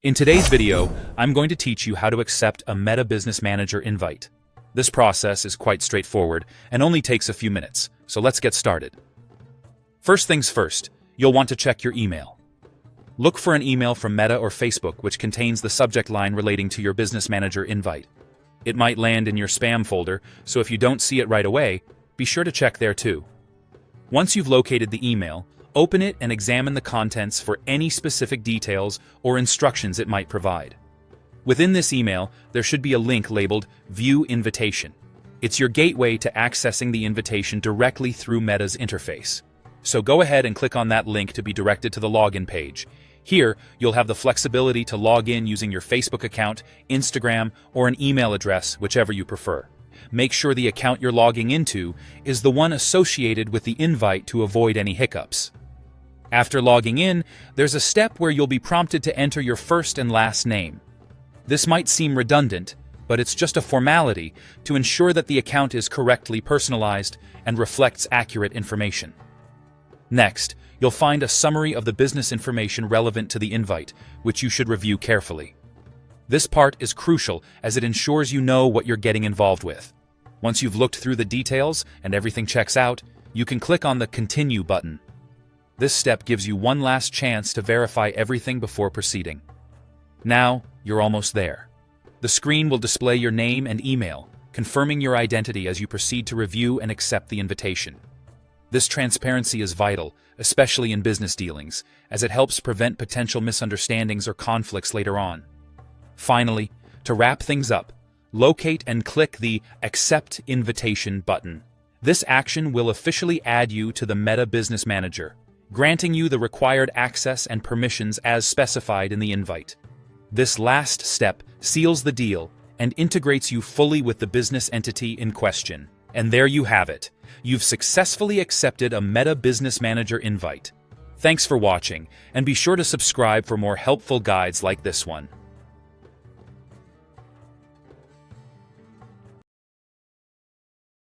In today's video, I'm going to teach you how to accept a Meta Business Manager invite. This process is quite straightforward and only takes a few minutes, so let's get started. First things first, you'll want to check your email. Look for an email from Meta or Facebook which contains the subject line relating to your Business Manager invite. It might land in your spam folder, so if you don't see it right away, be sure to check there too. Once you've located the email, open it and examine the contents for any specific details or instructions it might provide. Within this email, there should be a link labeled View Invitation. It's your gateway to accessing the invitation directly through Meta's interface. So go ahead and click on that link to be directed to the login page. Here, you'll have the flexibility to log in using your Facebook account, Instagram, or an email address, whichever you prefer. Make sure the account you're logging into is the one associated with the invite to avoid any hiccups. After logging in, there's a step where you'll be prompted to enter your first and last name. This might seem redundant, but it's just a formality to ensure that the account is correctly personalized and reflects accurate information. Next, you'll find a summary of the business information relevant to the invite, which you should review carefully. This part is crucial as it ensures you know what you're getting involved with. Once you've looked through the details and everything checks out, you can click on the Continue button. This step gives you one last chance to verify everything before proceeding. Now, you're almost there. The screen will display your name and email, confirming your identity as you proceed to review and accept the invitation. This transparency is vital, especially in business dealings, as it helps prevent potential misunderstandings or conflicts later on. Finally, to wrap things up, locate and click the Accept Invitation button. This action will officially add you to the Meta Business Manager, granting you the required access and permissions as specified in the invite. This last step seals the deal and integrates you fully with the business entity in question. And there you have it. You've successfully accepted a Meta Business Manager invite. Thanks for watching, and be sure to subscribe for more helpful guides like this one.